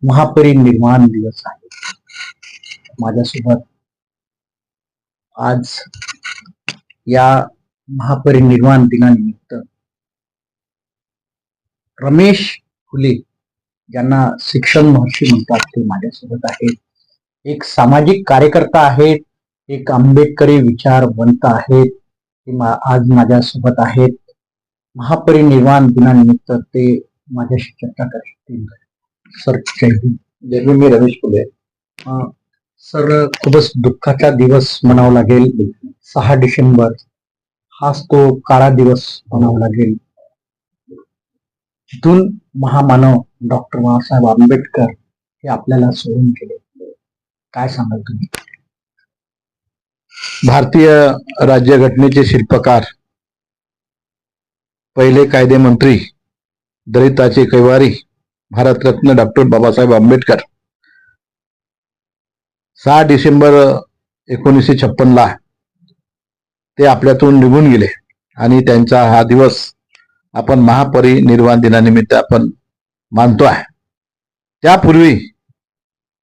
महापरिनिर्वाण दिवस आहे. माझ्यासोबत आज या महापरिनिर्वाण दिनानिमित्त रमेश फुले ज्यांना शिक्षण महर्षी म्हणतात ते माझ्यासोबत आहेत. एक सामाजिक कार्यकर्ता आहेत, एक आंबेडकरी विचारवंत आहेत, ते आज माझ्यासोबत आहेत. महापरिनिर्वाण दिनानिमित्त ते माझ्याशी चर्चा करतील. सर जय हिंद. मी रमेश फुले. सर, खूपच दुःखाचा दिवस म्हणावा लागेल. 6 डिसेंबर हाच तो काळा दिवस म्हणावा लागेल. तिथून महामानव डॉक्टर बाबासाहेब आंबेडकर हे आपल्याला सोडून गेले. काय सांगाल तुम्ही? भारतीय राज्यघटनेचे शिल्पकार, पहिले कायदेमंत्री, दलिताचे कैवारी, भारतरत्न डॉक्टर बाबासाहेब आंबेडकर 6 डिसेंबर 1956 ते आपल्यातून निघून गेले आणि त्यांचा हा दिवस आपण महापरिनिर्वाण दिनानिमित्त आपण मानतो आहे. त्यापूर्वी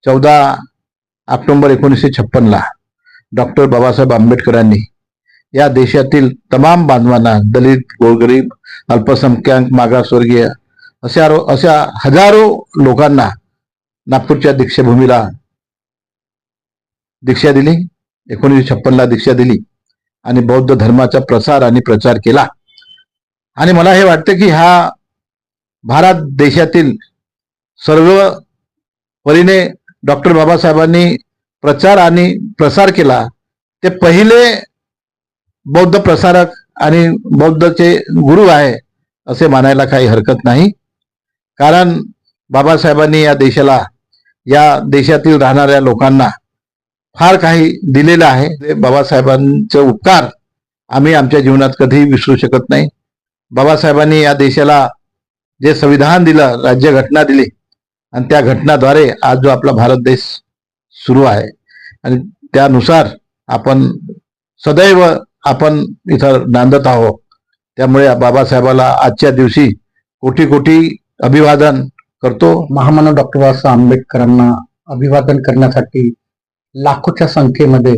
14 ऑक्टोबर 1956 डॉक्टर बाबासाहेब आंबेडकरांनी या देशातील तमाम बांधवांना, दलित, गोरगरीब, अल्पसंख्याक, मागासवर्गीय अशा हजारो लोकांना नागपूरच्या दीक्षाभूमीला दीक्षा दिली. 1956 दीक्षा दिली आणि बौद्ध धर्माचा प्रसार आणि प्रचार केला. आणि मला हे वाटतं की हा भारत देशातील सर्व परीने डॉक्टर बाबासाहेबांनी प्रचार आणि प्रसार केला. ते पहिले बौद्ध प्रसारक आणि बौद्धचे गुरु आहे असे मानायला काही हरकत नाही. कारण बाबासाहेबांनी या देशाला, या देशातील राहणाऱ्या लोकांना फार काही दिलेलं आहे. बाबासाहेबांचे उपकार आम्ही आमच्या जीवनात कधीही विसरू शकत नाही. बाबासाहेबांनी या देशाला जे संविधान दिलं, राज्यघटना दिली आणि त्या घटनाद्वारे आज जो आपला भारत देश सुरू आहे आणि त्यानुसार आपण सदैव आपण इथं नांदत आहोत. त्यामुळे बाबासाहेबाला आजच्या दिवशी कोटी कोटी अभिवादन करतो. महामानव डॉक्टर बाबासाहेब आंबेडकरांना अभिवादन करण्यासाठी लाखोच्या संख्येमध्ये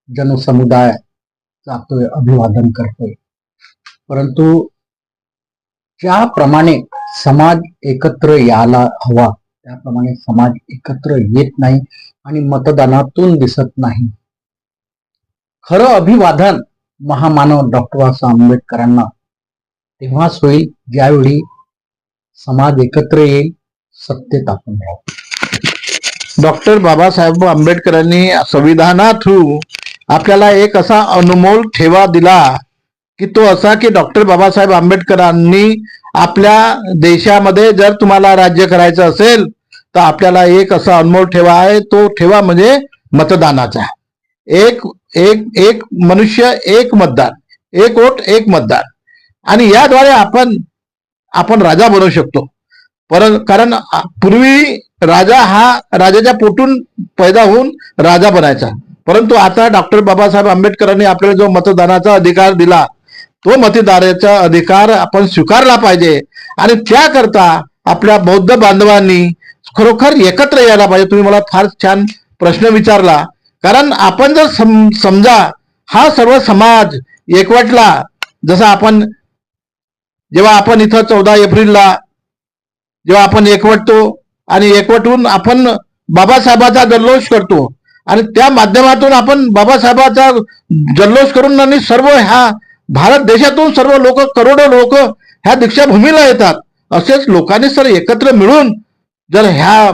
जनसमुदाय जातोय, अभिवादन करतोय. परंतु ज्याप्रमाणे समाज एकत्र यायला हवा त्याप्रमाणे समाज एकत्र येत नाही आणि मतदानातून दिसत नाही. खरं अभिवादन महामानव डॉक्टर बाबासाहेब आंबेडकरांना तेव्हाच होईल ज्यावेळी समाज एकत्र येईल, सत्तेत आपण राहू. डॉक्टर बाबासाहेब आंबेडकरांनी संविधाना थ्रू आपल्याला एक असा अनमोल ठेवा दिला की तो असा की डॉक्टर बाबासाहेब आंबेडकरांनी आपल्या देशामध्ये जर तुम्हाला राज्य करायचं असेल तर आपल्याला एक असा अनमोल ठेवा आहे. तो ठेवा म्हणजे मतदानाचा. एक मनुष्य एक मतदान, एक वोट एक मतदान. आणि याद्वारे आपण राजा बनवू शकतो. कारण पूर्वी राजा हा राजाच्या पोटून पैदा होऊन राजा बनायचा. परंतु आता डॉक्टर बाबासाहेब आंबेडकरांनी आपल्याला जो मतदानाचा अधिकार दिला तो मतदाराचा अधिकार आपण स्वीकारला पाहिजे. आणि त्याकरता आपल्या बौद्ध बांधवांनी खरोखर एकत्र यायला पाहिजे. तुम्ही मला फार छान प्रश्न विचारला. कारण आपण जर समजा हा सर्व समाज एकवटला, जसा आपण जेव्हा आपण इथं 14 एप्रिलला जेव्हा आपण एकवटतो आणि एकवटून आपण बाबासाहेबाचा जल्लोष करतो आणि त्या माध्यमातून आपण बाबासाहेबाचा जल्लोष करून आणि सर्व ह्या भारत देशातून सर्व लोक, करोडो लोक ह्या दीक्षाभूमीला येतात. असेच लोकांनी सर एकत्र मिळून जर ह्या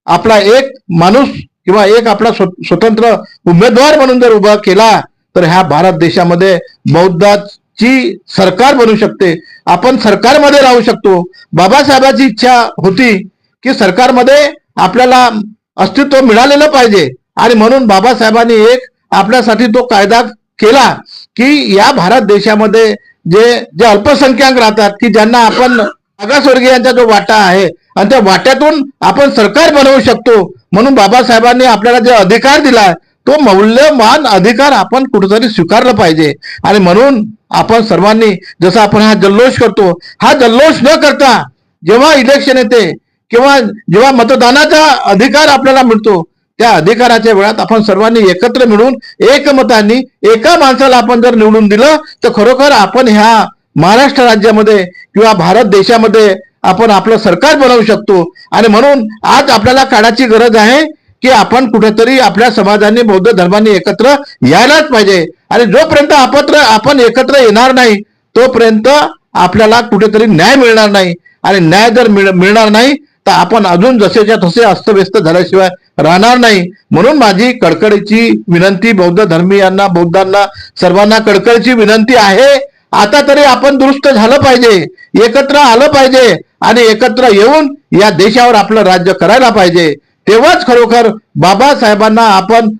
आपला एक माणूस किंवा एक आपला स्वतंत्र उमेदवार म्हणून जर उभा केला तर ह्या भारत देशामध्ये बौद्धाची सरकार बनू शकते. आपण सरकारमध्ये राहू शकतो. बाबासाहेबांची इच्छा होती की सरकारमध्ये आपल्याला अस्तित्व मिळालेलं पाहिजे आणि म्हणून बाबासाहेबांनी एक आपल्यासाठी तो कायदा केला की या भारत देशामध्ये जे अल्पसंख्याक राहतात की ज्यांना आपण मागासवर्गीयांचा जो वाटा आहे आणि त्या वाट्यातून आपण सरकार बनवू शकतो. म्हणून बाबासाहेबांनी आपल्याला जे अधिकार दिला तो मौल्यवान अधिकार आपण कुठेतरी स्वीकारला पाहिजे. आणि म्हणून आपण सर्वांनी जसं आपण हा जल्लोष करतो, हा जल्लोष न करता जेव्हा इलेक्शन येते किंवा जेव्हा मतदानाचा अधिकार आपल्याला मिळतो त्या अधिकाराच्या वेळात आपण सर्वांनी एकत्र मिळून एकमताने एका माणसाला आपण जर निवडून दिलं तर खरोखर आपण ह्या महाराष्ट्र राज्यामध्ये किंवा भारत देशामध्ये आपण आपलं सरकार बनवू शकतो. आणि म्हणून आज आपल्याला काळाची गरज आहे की आपण कुठेतरी आपल्या समाजाने बौद्ध धर्माने एकत्र यायलाच पाहिजे. आणि जोपर्यंत आपण एकत्र येणार नाही तोपर्यंत आपल्याला कुठेतरी न्याय मिळणार नाही. आणि न्याय जर मिळणार नाही तर आपण अजून जसेच्या तसे अस्तव्यस्त झाल्याशिवाय राहणार नाही. म्हणून माझी कळकळीची विनंती बौद्ध धर्मीयांना, बौद्धांना, सर्वांना कळकळीची विनंती आहे, आता तरी आपण दुरुस्त झालं पाहिजे, एकत्र आलं पाहिजे आणि एकत्र येऊन या देशावर आपलं राज्य करायला पाहिजे. तेव्हाच खरोखर बाबासाहेबांना आपण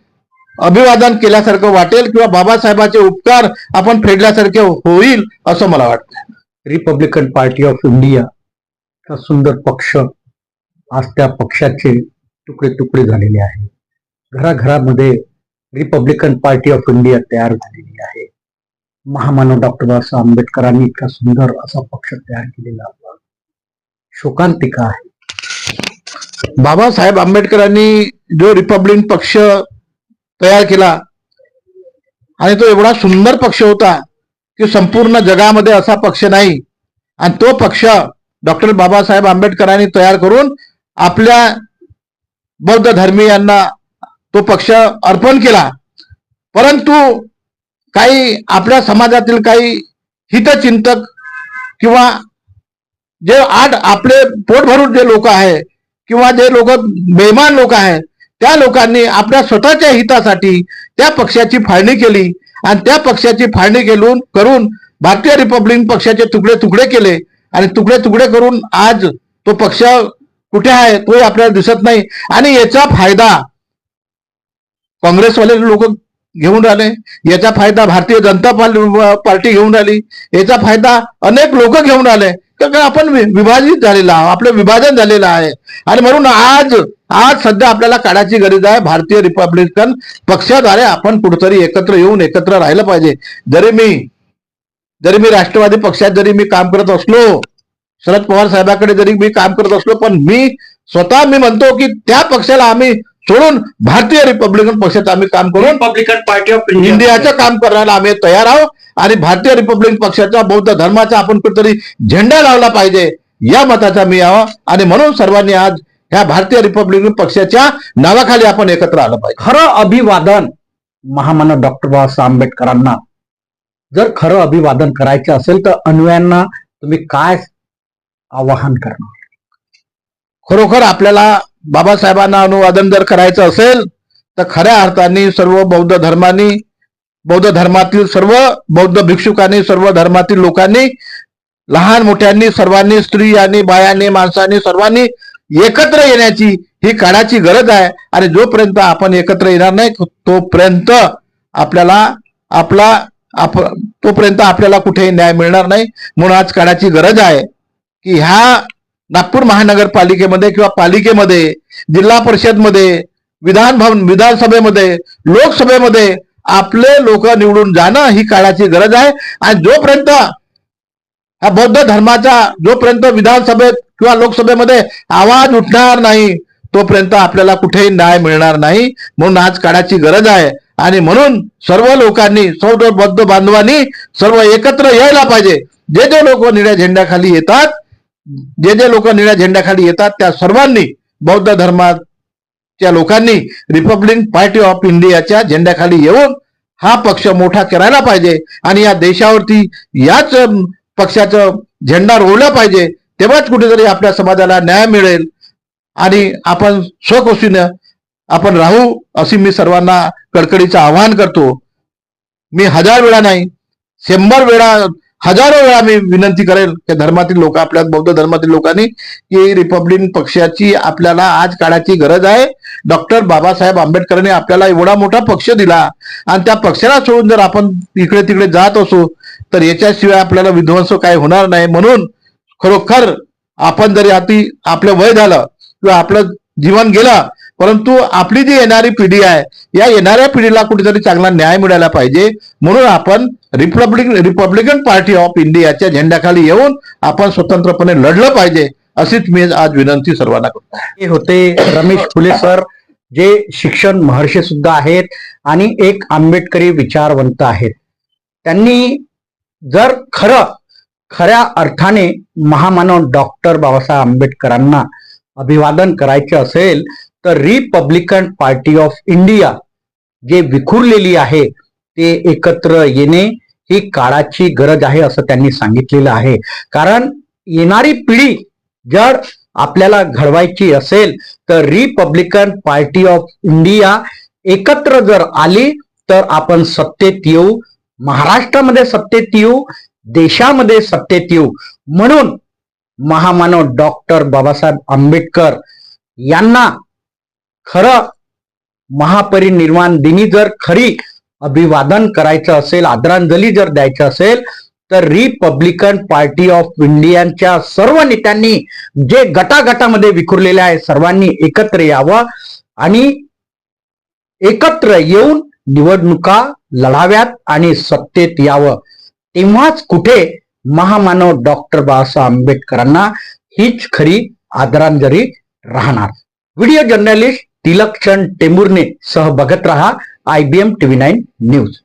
अभिवादन केल्यासारखं वाटेल किंवा बाबासाहेबांचे उपकार आपण फेडल्यासारखे होईल असं मला वाटतं. रिपब्लिकन पार्टी ऑफ इंडिया हा सुंदर पक्ष आज त्या पक्षाचे तुकडे तुकडे झालेले आहे. घराघरामध्ये रिपब्लिकन पार्टी ऑफ इंडिया तयार झालेली आहे. महामानव डॉक्टर बाबासाहेब आंबेडकरांनी इतका सुंदर असा पक्ष तयार केलेला शोकांतिका आहे. बाबासाहेब आंबेडकरांनी जो रिपब्लिकन पक्ष तयार केला आणि तो एवढा सुंदर पक्ष होता की संपूर्ण जगामध्ये असा पक्ष नाही. आणि तो पक्ष डॉक्टर बाबासाहेब आंबेडकरांनी तयार करून आपल्या बौद्ध धर्मीयांना तो पक्ष अर्पण केला. परंतु काही आपल्या समाजातील काही हितचिंतक किंवा जे आपले पोट भरून जे लोक आहे किंवा जे लोक बेईमान लोक आहेत त्या लोकांनी आपल्या स्वतःच्या हितासाठी त्या पक्षाची फाळणी केली आणि त्या पक्षाची फाळणी करून भारतीय रिपब्लिकन पक्षाचे तुकडे तुकडे केले आणि तुकडे तुकडे करून आज तो पक्ष कुठे आहे तोही आपल्याला दिसत नाही. आणि याचा फायदा काँग्रेसवाले लोक घेऊन राहिले, याचा फायदा भारतीय जनता पार्टी घेऊन राहिली, याचा फायदा अनेक लोक घेऊन राहिले. कारण आपण विभाजित झालेला आहोत, आपलं विभाजन झालेलं आहे. आणि म्हणून आज सध्या आपल्याला काळाची गरज आहे. भारतीय रिपब्लिकन पक्षाद्वारे आपण कुठेतरी एकत्र येऊन एकत्र राहिलं पाहिजे. जरी मी राष्ट्रवादी पक्षात जरी मी काम करत असलो, शरद पवार साहेबांकडे जरी मी काम करत असलो, पण मी म्हणतो की त्या पक्षाला आम्ही सोडून भारतीय रिपब्लिकन पक्षात आम्ही काम करून रिपब्लिकन पार्टी ऑफ इंडियाचं काम करायला आम्ही तयार आहोत. आणि भारतीय रिपब्लिकन पक्षाचा बौद्ध धर्माचा आपण कुठेतरी झेंडा लावला पाहिजे या मताचा मी आहो. आणि म्हणून सर्वांनी आज ह्या भारतीय रिपब्लिकन पक्षाच्या नावाखाली आपण एकत्र आलं पाहिजे. खरं अभिवादन महामानव डॉक्टर बाबासाहेब आंबेडकरांना जर खरं अभिवादन करायचं असेल तर अन्वयांना तुम्ही काय आवाहन करणार? खरोखर आपल्याला बाबासाहेबांना अभिवादन जर करायचं असेल तर खऱ्या अर्थाने सर्व बौद्ध धर्मातील सर्व बौद्ध भिक्षुकांनी, सर्व धर्मातील लोकांनी, लहान मोठ्यांनी, सर्वांनी, स्त्रियांनी, बायांनी, माणसांनी, सर्वांनी एकत्र येण्याची ही काळाची गरज आहे. आणि जोपर्यंत आपण एकत्र येणार नाही तोपर्यंत आपल्याला कुठेही न्याय मिळणार नाही. म्हणून आज काळाची गरज आहे की ह्या नागपूर महानगरपालिकेमध्ये किंवा पालिकेमध्ये, जिल्हा परिषदमध्ये, विधानसभेमध्ये, लोकसभेमध्ये आपले लोक निवडून जाणं ही काळाची गरज आहे. आणि जोपर्यंत हा बौद्ध धर्माचा जोपर्यंत विधानसभेत किंवा लोकसभेमध्ये आवाज उठणार नाही तोपर्यंत आपल्याला कुठेही न्याय मिळणार नाही. म्हणून आज काळाची गरज आहे. आणि म्हणून सर्व लोकांनी, सर्व बौद्ध बांधवांनी सर्व एकत्र यायला पाहिजे. जे लोक निळ्या झेंड्याखाली येतात त्या सर्वांनी, बौद्ध धर्माच्या लोकांनी रिपब्लिकन पार्टी ऑफ इंडियाच्या झेंड्याखाली येऊन हा पक्ष मोठा करायला पाहिजे. आणि या देशावरती याच पक्षाचं झेंडा रोवला पाहिजे. तेव्हाच कुठेतरी आपल्या समाजाला न्याय मिळेल आणि आपण स्वखुशीनं आपण राहू अशी मी सर्वांना कळकळीचं आवाहन करतो. मी 1000 वेळा नाही, 100 वेळा, हजारो वेळा मी विनंती करेल की धर्मातील लोक, आपल्या बौद्ध धर्मातील लोकांनी, की रिपब्लिकन पक्षाची आपल्याला आज काळाची गरज आहे. डॉक्टर बाबासाहेब आंबेडकरांनी आपल्याला एवढा मोठा पक्ष दिला आणि त्या पक्षाला सोडून जर आपण इकडे तिकडे जात असू तर याच्याशिवाय आपल्याला विध्वंस काय होणार नाही. म्हणून खरोखर आपण जरी आपलं वय झालं किंवा आपलं जीवन गेलं, परंतु आपली जी येणारी पिढी आहे या येणाऱ्या पिढीला कुठेतरी चांगला न्याय मिळायला पाहिजे. म्हणून आपण रिपब्लिकन पार्टी ऑफ इंडियाच्या झेंड्याखाली येऊन आपण स्वतंत्रपणे लढलं पाहिजे अशीच मी आज विनंती सर्वांना करतो आहे. हे होते रमेश फुले सर, जे शिक्षण महर्षी सुद्धा आहेत आणि एक आंबेडकरी विचारवंत आहेत. त्यांनी जर खऱ्या अर्थाने महामानव डॉक्टर बाबासाहेब आंबेडकरांना अभिवादन करायचे असेल तर रिपब्लिकन पार्टी ऑफ इंडिया जे विखुरलेली आहे ते एकत्र येणे ही काळाची गरज आहे असं त्यांनी सांगितलेलं आहे. कारण येणारी पिढी जर आपल्याला घडवायची असेल तर रिपब्लिकन पार्टी ऑफ इंडिया एकत्र जर आली तर आपण सत्तेत येऊ, महाराष्ट्रामध्ये सत्तेत येऊ, देशामध्ये सत्तेत येऊ. म्हणून महामानव डॉक्टर बाबासाहेब आंबेडकर यांना खरं महापरिनिर्वाण दिनी जर खरी अभिवादन करायचं असेल, आदरांजली जर द्यायचं असेल तर रिपब्लिकन पार्टी ऑफ इंडियाच्या सर्व नेत्यांनी जे गटागटामध्ये विखुरलेले आहे सर्वांनी एकत्र यावं आणि एकत्र येऊन निवडणुका लढाव्यात आणि सत्तेत यावं. तेव्हाच कुठे महामानव डॉक्टर बाबासाहेब आंबेडकरांना हीच खरी आदरांजली राहणार. व्हिडिओ जर्नलिस्ट तिलकचंद टेंभुर्णे सह बघत रहा IBM TV9 न्यूज.